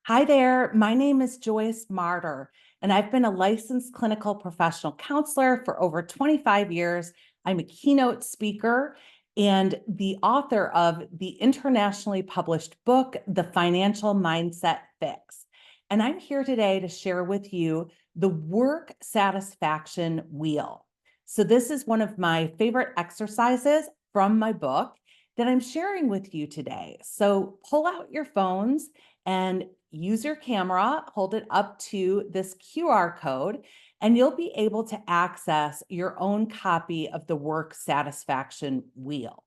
Hi there, my name is Joyce Martyr, and I've been a licensed clinical professional counselor for over 25 years. I'm a keynote speaker and the author of the internationally published book, The Financial Mindset Fix. And I'm here today to share with you the work satisfaction wheel. So, this is one of my favorite exercises from my book that I'm sharing with you today. So, pull out your phones and use your camera, hold it up to this QR code, and you'll be able to access your own copy of the work satisfaction wheel.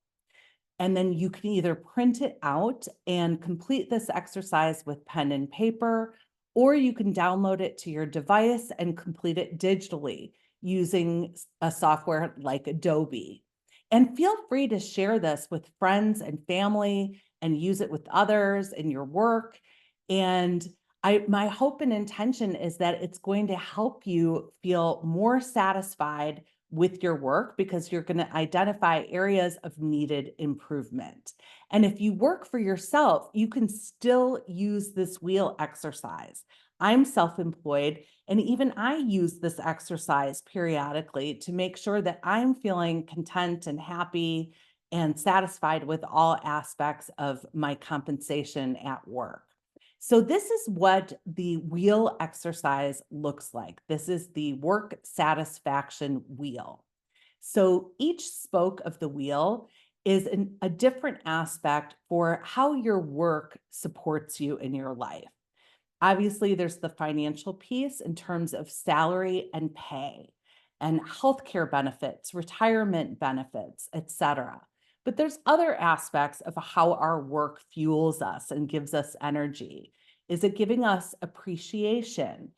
And then you can either print it out and complete this exercise with pen and paper, or you can download it to your device and complete it digitally using a software like Adobe. And feel free to share this with friends and family and use it with others in your work. And my hope and intention is that it's going to help you feel more satisfied with your work because you're going to identify areas of needed improvement. And if you work for yourself, you can still use this wheel exercise. I'm self-employed, and even I use this exercise periodically to make sure that I'm feeling content and happy and satisfied with all aspects of my compensation at work. So this is what the wheel exercise looks like. This is the work satisfaction wheel. So each spoke of the wheel is a different aspect for how your work supports you in your life. Obviously, there's the financial piece in terms of salary and pay and healthcare benefits, retirement benefits, etc. But there's other aspects of how our work fuels us and gives us energy. Is it giving us appreciation,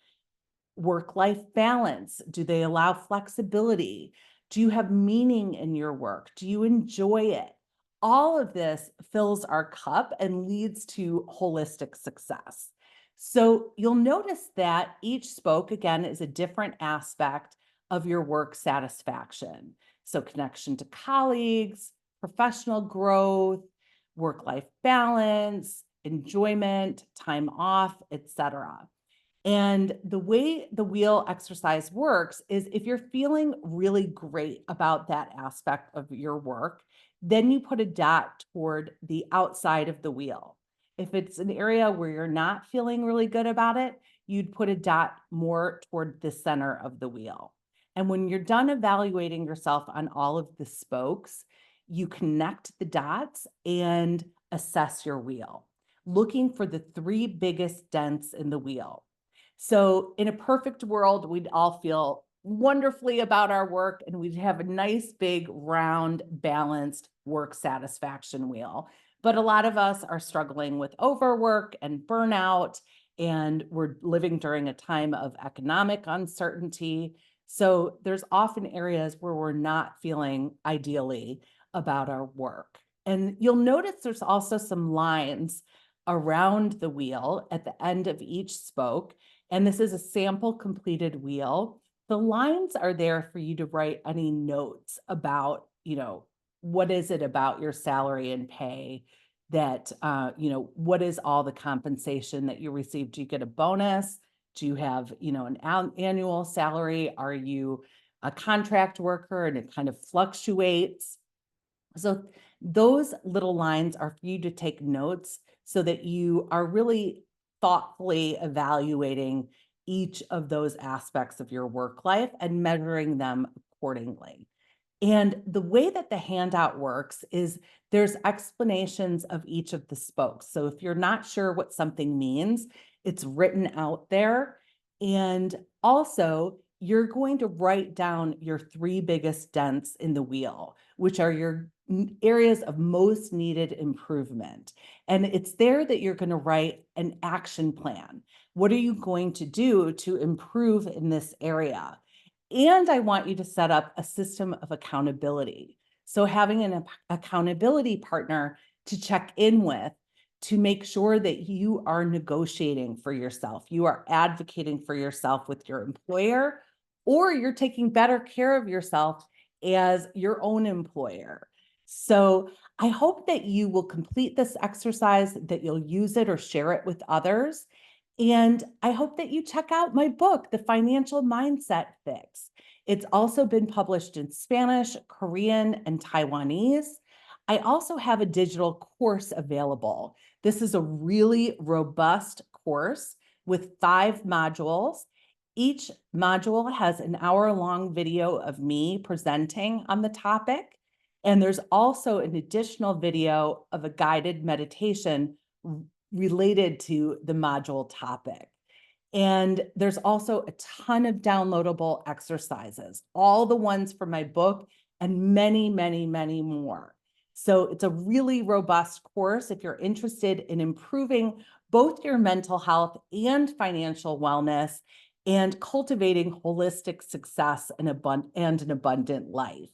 work-life balance? Do they allow flexibility? Do you have meaning in your work? Do you enjoy it? All of this fills our cup and leads to holistic success. So you'll notice that each spoke, again, is a different aspect of your work satisfaction. So connection to colleagues, professional growth, work-life balance, enjoyment, time off, etc. And the way the wheel exercise works is if you're feeling really great about that aspect of your work, then you put a dot toward the outside of the wheel. If it's an area where you're not feeling really good about it, you'd put a dot more toward the center of the wheel. And when you're done evaluating yourself on all of the spokes, you connect the dots and assess your wheel, looking for the three biggest dents in the wheel. So in a perfect world, we'd all feel wonderfully about our work and we'd have a nice, big, round, balanced work satisfaction wheel. But a lot of us are struggling with overwork and burnout, and we're living during a time of economic uncertainty. So there's often areas where we're not feeling ideally about our work. And you'll notice there's also some lines around the wheel at the end of each spoke. And this is a sample completed wheel. The lines are there for you to write any notes about, what is it about your salary and pay that, what is all the compensation that you receive? Do you get a bonus? Do you have, an annual salary? Are you a contract worker and it kind of fluctuates? So those little lines are for you to take notes so that you are really thoughtfully evaluating each of those aspects of your work life and measuring them accordingly. And the way that the handout works is there's explanations of each of the spokes. So if you're not sure what something means, it's written out there. And also, you're going to write down your three biggest dents in the wheel, which are your areas of most needed improvement. And it's there that you're going to write an action plan. What are you going to do to improve in this area? And I want you to set up a system of accountability. So having an accountability partner to check in with to make sure that you are negotiating for yourself, you are advocating for yourself with your employer, or you're taking better care of yourself as your own employer. So I hope that you will complete this exercise, that you'll use it or share it with others. And I hope that you check out my book, The Financial Mindset Fix. It's also been published in Spanish, Korean, and Taiwanese. I also have a digital course available. This is a really robust course with 5 modules. Each module has an hour-long video of me presenting on the topic. And there's also an additional video of a guided meditation related to the module topic. And there's also a ton of downloadable exercises, all the ones from my book and many, many, many more. So it's a really robust course if you're interested in improving both your mental health and financial wellness and cultivating holistic success and an abundant life.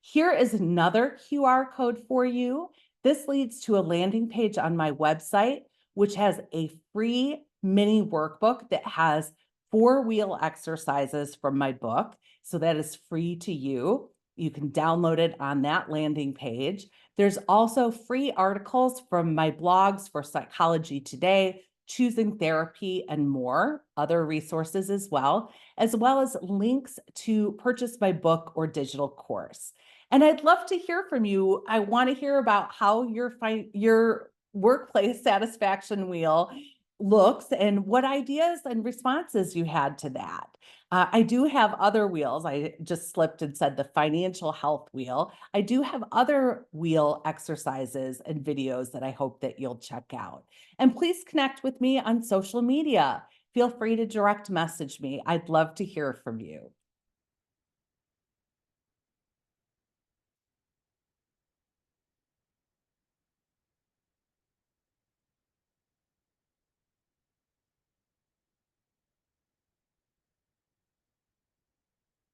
Here is another QR code for you. This leads to a landing page on my website, which has a free mini workbook that has 4-wheel exercises from my book. So that is free to you. You can download it on that landing page. There's also free articles from my blogs for Psychology Today, Choosing Therapy, and more, other resources as well as links to purchase my book or digital course. And I'd love to hear from you. I want to hear about how your workplace satisfaction wheel looks and what ideas and responses you had to that. I do have other wheels. I just slipped and said the financial health wheel. I do have other wheel exercises and videos that I hope that you'll check out. And please connect with me on social media. Feel free to direct message me. I'd love to hear from you.